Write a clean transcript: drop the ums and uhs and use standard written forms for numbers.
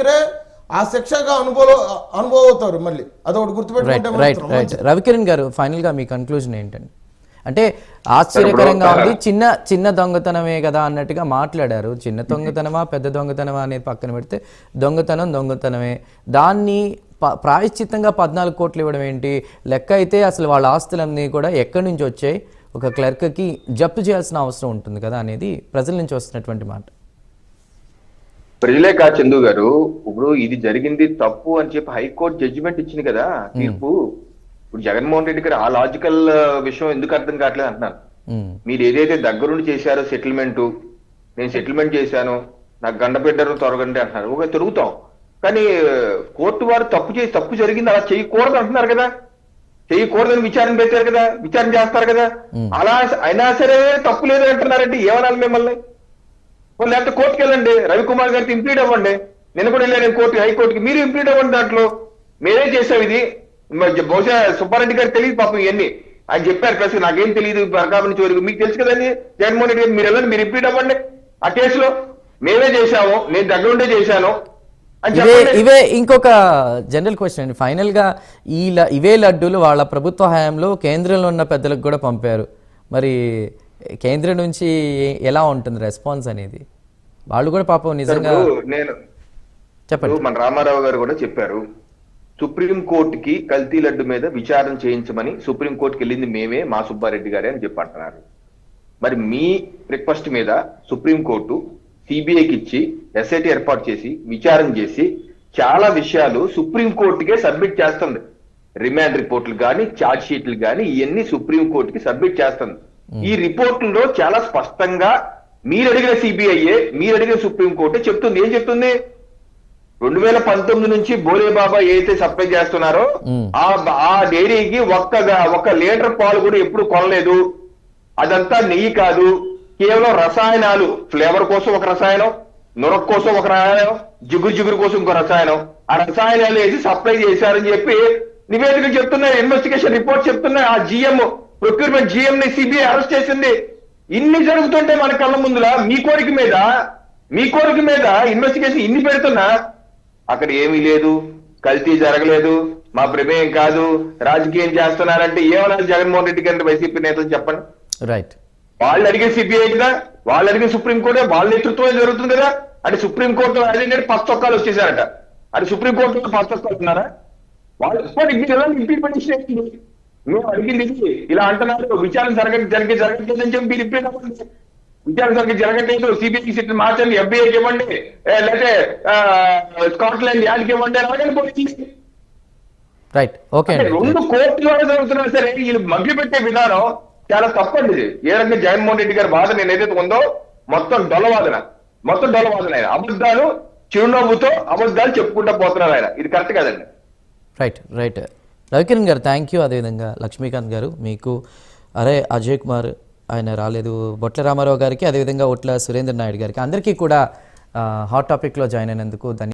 మీరే ఆ శిక్షగా అనుభవవుతారు. మళ్ళీ అదొకటి గుర్తుపెట్టుకుంటే. రవికిరణ్ గారు, ఫైనల్ గా మీ కన్క్లూజన్ ఏంటండి? అంటే ఆశ్చర్యకరంగా ఉంది, చిన్న చిన్న దొంగతనమే కదా అన్నట్టుగా మాట్లాడారు. చిన్న దొంగతనమా పెద్ద దొంగతనమా అనేది పక్కన పెడితే దొంగతనమే. దాన్ని ప్రాయశ్చిత్తంగా 14 కోట్లు ఇవ్వడం ఏంటి? లెక్క అయితే అసలు వాళ్ళ ఆస్తులన్నీ కూడా ఎక్కడి నుంచి వచ్చాయి, ఒక క్లర్క్కి జప్తు చేయాల్సిన అవసరం ఉంటుంది కదా అనేది ప్రజల నుంచి వస్తున్నటువంటి మాట. ప్రజలే కా చందు గారు, ఇప్పుడు ఇది జరిగింది తప్పు అని చెప్పి హైకోర్టు జడ్జిమెంట్ ఇచ్చింది కదా తీర్పు. ఇప్పుడు జగన్మోహన్ రెడ్డి గారు ఆ లాజికల్ విషయం ఎందుకు అర్థం కావట్లేదు అంటున్నాను. మీరు ఏదైతే దగ్గరుండి చేశారో సెటిల్మెంట్, నేను సెటిల్మెంట్ చేశాను, నాకు గండబిడ్డను తొరగండి అంటున్నారు. ఒక తిరుగుతాం, కానీ కోర్టు వారు తప్పు జరిగింది అలా చేయకూడదు అంటున్నారు కదా. చేయకూడదని విచారణ పెట్టారు కదా, విచారణ చేస్తారు కదా. అలా అయినా సరే తప్పు లేదు అంటున్నారంటే ఏమనాలి మిమ్మల్ని? లేకపోతే కోర్టుకి వెళ్ళండి, రవికుమార్ గారికి ఇంప్లీడ్ అవ్వండి. నేను కూడా వెళ్ళాను హైకోర్టుకి, మీరు ఇంప్లీడ్ అవ్వండి. దాంట్లో మేమే చేసాం ఇది. బహుశా సుబ్బారెడ్డి గారికి తెలియదు పాపం ఇవన్నీ. ఆయన చెప్పారు ప్లస్ నాకేం తెలియదు ప్రకాశం నుంచి వరకు. మీకు తెలుసు కదండి జగన్మోహన్ రెడ్డి గారు, మీరు వెళ్ళండి, మీరు ఇంప్లీడ్ అవ్వండి. ఆ కేసులో మేమే చేశాము, నేను దగ్గరుండే చేశాను. ఇవే ఇంకొక జనరల్ క్వశ్చన్ అండి. ఫైనల్ గా ఇవే లడ్డూలు వాళ్ళ ప్రభుత్వ హయాంలో కేంద్రంలో ఉన్న పెద్దలకు కూడా పంపారు. మరి కేంద్రం నుంచి ఎలా ఉంటుంది రెస్పాన్స్ అనేది? వాళ్ళు కూడా పాపం నిజంగా చెప్పండి. మన రామారావు గారు కూడా చెప్పారు, సుప్రీం కోర్టుకి కల్తీ లడ్డు మీద విచారణ చేయించమని సుప్రీం కోర్టుకి వెళ్ళింది మేమే, మా సుబ్బారెడ్డి గారే అని చెప్పి అంటున్నారు. మరి మీ రిక్వెస్ట్ మీద సుప్రీం కోర్టు సిబిఐకి ఇచ్చి ఎస్ఐటి ఏర్పాటు చేసి విచారణ చేసి చాలా విషయాలు సుప్రీం కోర్టుకే సబ్మిట్ చేస్తుంది. రిమాండ్ రిపోర్ట్లు కానీ ఛార్జ్ షీట్లు కానీ ఇవన్నీ సుప్రీం కోర్టుకి సబ్మిట్ చేస్తుంది. ఈ రిపోర్టుల్లో చాలా స్పష్టంగా మీరు అడిగిన సిబిఐఏ, మీరు అడిగిన సుప్రీం కోర్టే చెప్తుంది. ఏం చెప్తుంది? 2019 నుంచి బోలే బాబా ఏదైతే సప్లై చేస్తున్నారో ఆ డైరీకి ఒక్క లీటర్ పాలు కూడా ఎప్పుడు కొనలేదు. అదంతా నెయ్యి కాదు, కేవలం రసాయనాలు. ఫ్లేవర్ కోసం ఒక రసాయనం, నురక్ కోసం ఒక రసాయనం, జిగురు కోసం ఇంకో రసాయనం. ఆ రసాయనాలు వేసి సప్లై చేశారని చెప్పి నివేదికలు చెప్తున్నాయి, ఇన్వెస్టిగేషన్ రిపోర్ట్ చెప్తున్నాయి. ఆ జిఎం ప్రొక్యూర్మెంట్ జిఎం ని సిబిఐ అరెస్ట్ చేసింది. ఇన్ని జరుగుతుంటే మన కళ్ళ ముందులా మీ కోరిక మీద ఇన్వెస్టిగేషన్ ఇన్ని పెడుతున్నా అక్కడ ఏమీ లేదు, కల్తీ జరగలేదు, మా ప్రమేయం కాదు, రాజకీయం చేస్తున్నారంటే ఏమన్నా జగన్మోహన్ రెడ్డి గారి వైసీపీ నేతలు చెప్పండి. రైట్, వాళ్ళు అడిగే సిబిఐ కదా, వాళ్ళు అడిగే సుప్రీంకోర్టు, వాళ్ళ నేతృత్వం జరుగుతుంది కదా. అంటే సుప్రీంకోర్టు అడిగినట్టు 10 చొక్కాలు వచ్చేసారట. అంటే సుప్రీంకోర్టులో 10 చొక్కాలు వస్తున్నారా? వాళ్ళు ఇంప్లిమెంటేషన్ మేము అడిగింది ఇలా అంటున్నారు, విచారణ జరగట్లేదని చెప్పి మీరు ఇంప్లీట్ అవ్వండి. విచారణ జరగట్లేదు, సిబిఐ సీట్లు మార్చండి, ఎఫ్బిఐకి ఇవ్వండి, లేకపోతే స్కాట్లాండ్ యాడ్కి ఇవ్వండి, అలాగని పోయింది. Right, okay. 2 కోర్టులో జరుగుతున్నా సరే వీళ్ళు మభ్య పెట్టే విధానం చాలా తప్పండి. ఏ రకంగా జగన్మోహన్ రెడ్డి గారి వాదన నేను ఏదైతే ఉందో మొత్తం డొల్లవాదన ఆయన అబద్ధాలు, చిరునవ్వుతో అబద్ధాలు చెప్పుకుంటా పోతున్నారు ఆయన. ఇది కరెక్ట్ కాదండి. రైట్ రవికిరణ్ గారు, థ్యాంక్ యూ. అదేవిధంగా లక్ష్మీకాంత్ గారు, మీకు అజయ్ కుమార్ ఆయన రాలేదు, బొట్ల రామారావు గారికి, అదేవిధంగా ఒట్ల సురేంద్ర నాయుడు గారికి, అందరికీ కూడా హాట్ టాపిక్లో జాయిన్ అయినందుకు ధన్యవాదాలు.